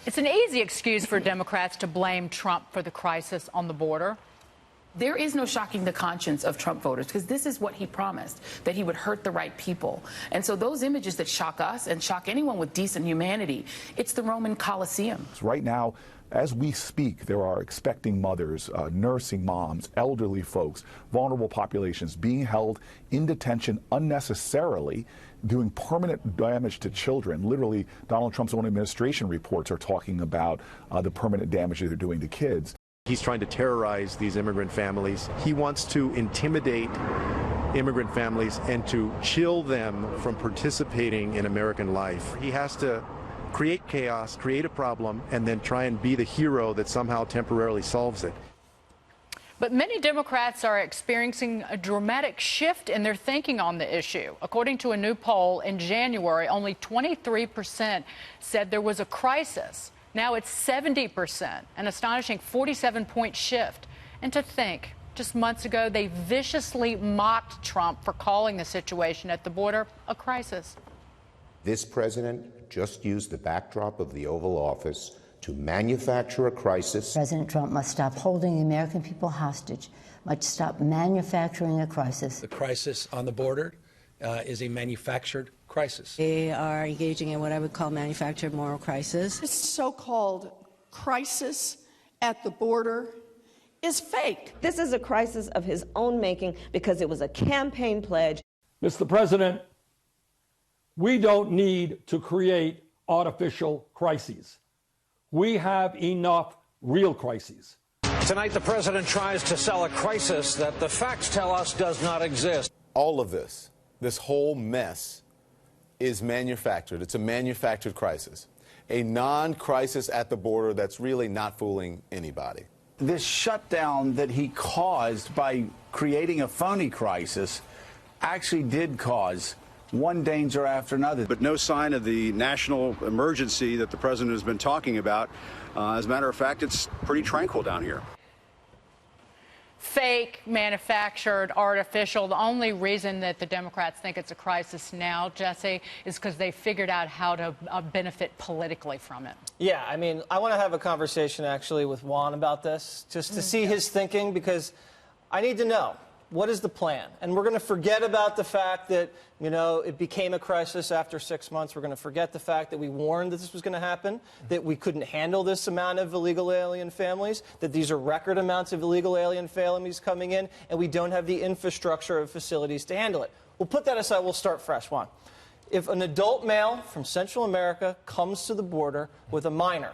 It's an easy excuse for Democrats to blame Trump for the crisis on the border. There is no shocking the conscience of Trump voters, because this is what he promised, that he would hurt the right people. And so those images that shock us and shock anyone with decent humanity, it's the Roman Colosseum. Right now, as we speak, there are expecting mothers, nursing moms, elderly folks, vulnerable populations being held in detention unnecessarily, doing permanent damage to children. Literally, Donald Trump's own administration reports are talking about the permanent damage that they're doing to kids. He's trying to terrorize these immigrant families. He wants to intimidate immigrant families and to chill them from participating in American life. He has to create chaos, create a problem, and then try and be the hero that somehow temporarily solves it. But many Democrats are experiencing a dramatic shift in their thinking on the issue. According to a new poll in January, only 23% said there was a crisis. Now it's 70%, an astonishing 47-point shift. And to think, just months ago, they viciously mocked Trump for calling the situation at the border a crisis. This president just used the backdrop of the Oval Office to manufacture a crisis. President Trump must stop holding the American people hostage, must stop manufacturing a crisis. The crisis on the border is a manufactured crisis. They are engaging in what I would call manufactured moral crisis. This so-called crisis at the border is fake. This is a crisis of his own making because it was a campaign pledge. Mr. President, we don't need to create artificial crises. We have enough real crises. Tonight, the president tries to sell a crisis that the facts tell us does not exist. All of this whole mess is manufactured. It's a manufactured crisis, a non-crisis at the border that's really not fooling anybody. This shutdown that he caused by creating a phony crisis actually did cause one danger after another. But no sign of the national emergency that the president has been talking about. As a matter of fact, it's pretty tranquil down here. Fake, manufactured, artificial. The only reason that the Democrats think it's a crisis now, Jesse, is because they figured out how to benefit politically from it. Yeah, I mean, I want to have a conversation actually with Juan about this, just to see his thinking, because I need to know. What is the plan? And we're going to forget about the fact that, you know, it became a crisis after 6 months. We're going to forget the fact that we warned that this was going to happen, that we couldn't handle this amount of illegal alien families, that these are record amounts of illegal alien families coming in, and we don't have the infrastructure of facilities to handle it. We'll put that aside. We'll start fresh, Juan. If an adult male from Central America comes to the border with a minor,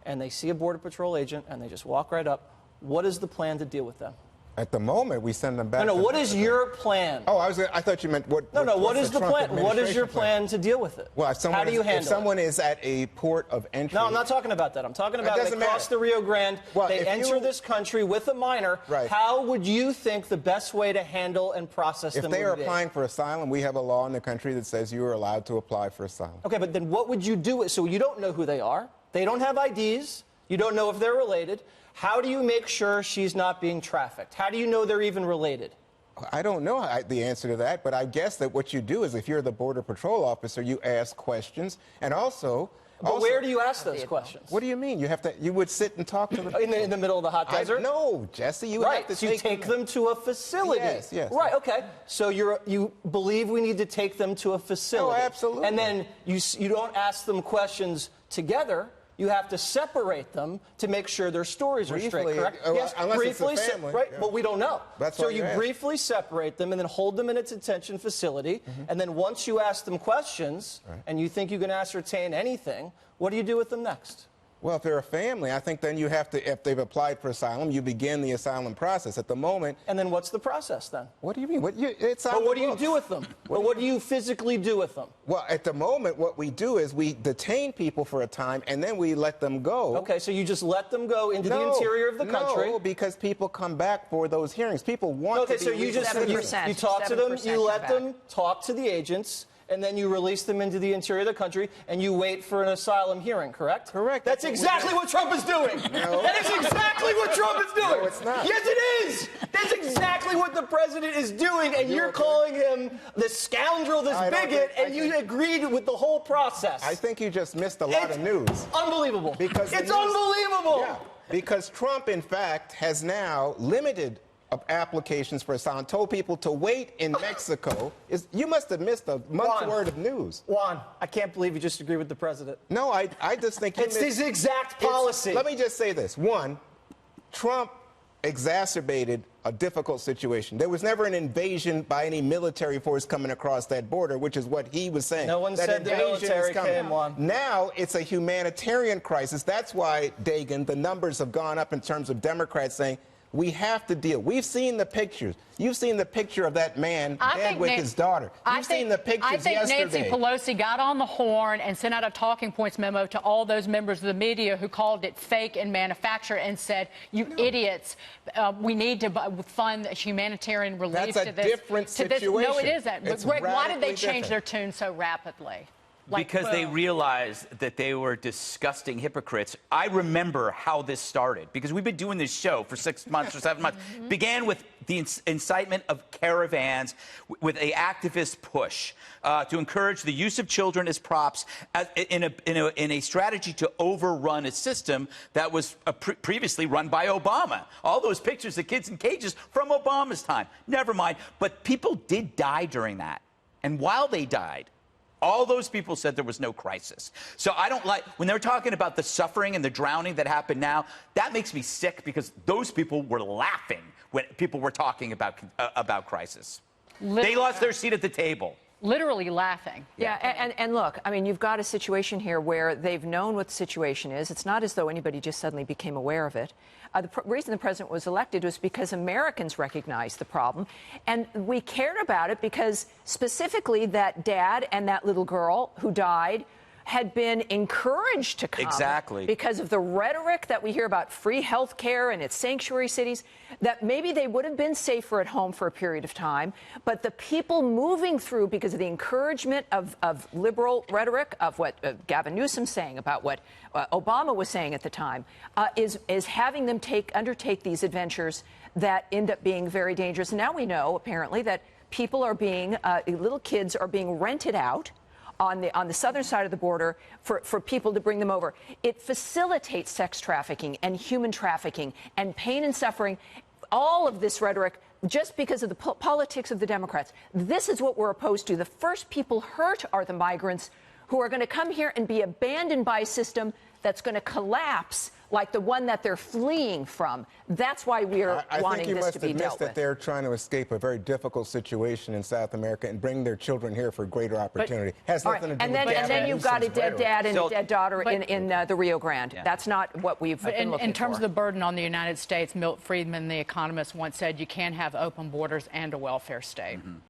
and they see a Border Patrol agent, and they just walk right up, what is the plan to deal with them? At the moment, we send them back. No, what is your plan? Oh, I thought you meant what. No, what is the plan? What is your plan to deal with it? Well, how do you handle it? If someone is at a port of entry. No, I'm not talking about that. I'm talking about they cross the Rio Grande, they enter this country with a minor. Right. How would you think the best way to handle and process them would be? If they are applying for asylum, we have a law in the country that says you are allowed to apply for asylum. Okay, but then what would you do? So you don't know who they are. They don't have IDs. You don't know if they're related. How do you make sure she's not being trafficked? How do you know they're even related? I don't know the answer to that, but I guess that what you do is if you're the Border Patrol officer, you ask questions, and also... But where do you ask those questions? What do you mean? You would sit and talk to them... In the middle of the hot desert? No, Jesse, you have to so you take them to a facility. Yes. Right, okay. So you believe we need to take them to a facility. Oh, absolutely. And then you don't ask them questions together. You have to separate them to make sure their stories are straight, correct? Yes, briefly, it's a family. Right? Yeah. But we don't know. So you briefly separate them and then hold them in a detention facility. And then once you ask them questions and you think you can ascertain anything, what do you do with them next? Well, if they're a family, I think then you have to, if they've applied for asylum, you begin the asylum process. At the moment... And then what's the process then? What do you mean? But what do you do with them? What do you physically do with them? Well, at the moment, what we do is we detain people for a time, and then we let them go. Okay, so you just let them go into the interior of the country? No, because people come back for those hearings. People want to be... Okay, so you talk to them, you let them talk to the agents, and then you release them into the interior of the country, and you wait for an asylum hearing, correct? Correct. That's exactly what Trump is doing. No. That is exactly what Trump is doing. No, it's not. Yes, it is. That's exactly what the president is doing, and you're calling him this scoundrel, this bigot, and you agreed with the whole process. I think you just missed a lot of news. Unbelievable. Because it's unbelievable. Yeah, because Trump, in fact, has now limited applications for asylum, told people to wait in Mexico. You must have missed a month's worth of news. Juan, I can't believe you just agree with the president. No, I just think it's his exact policy. Let me just say this. One, Trump exacerbated a difficult situation. There was never an invasion by any military force coming across that border, which is what he was saying. No one said the military came, Juan. Now it's a humanitarian crisis. That's why, Dagan, the numbers have gone up in terms of Democrats saying, we have to deal. We've seen the pictures. You've seen the picture of that man dead with his daughter. You've seen the pictures yesterday. I think Nancy Pelosi got on the horn and sent out a talking points memo to all those members of the media who called it fake and manufactured and said, you idiots, we need to fund humanitarian relief to this. That's a different situation. No, it isn't. It's Greg, why did they radically change different. their tune so rapidly? Because they realized that they were disgusting hypocrites. I remember how this started, because we've been doing this show for 6 months or 7 months. Began with the incitement of caravans, with an activist push to encourage the use of children as props in a strategy to overrun a system that was previously run by Obama. All those pictures of kids in cages from Obama's time. Never mind. But people did die during that. And while they died, all those people said there was no crisis. So I don't like, when they're talking about the suffering and the drowning that happened now, that makes me sick, because those people were laughing when people were talking about crisis. They lost their seat at the table. Literally laughing. Yeah, and look, I mean, you've got a situation here where they've known what the situation is. It's not as though anybody just suddenly became aware of it. The reason the president was elected was because Americans recognized the problem, and we cared about it because specifically that dad and that little girl who died had been encouraged to come. Exactly. Because of the rhetoric that we hear about free health care and its sanctuary cities, that maybe they would have been safer at home for a period of time, but the people moving through because of the encouragement of liberal rhetoric, of what Gavin Newsom's saying, about what Obama was saying at the time, is having them undertake these adventures that end up being very dangerous. And now we know, apparently, that people are being, little kids are being rented out on the southern side of the border for people to bring them over. It facilitates sex trafficking and human trafficking and pain and suffering. All of this rhetoric, just because of the politics of the Democrats. This is what we're opposed to. The first people hurt are the migrants who are going to come here and be abandoned by a system that's going to collapse like the one that they're fleeing from. That's why we're wanting this to be dealt with. I think you must have missed that they're trying to escape a very difficult situation in South America and bring their children here for greater opportunity. Has nothing to do with that. And then you've got a dead dad and a dead daughter in the Rio Grande. Yeah. That's not what we've been looking for. In terms of the burden on the United States, Milt Friedman, the economist, once said you can't have open borders and a welfare state.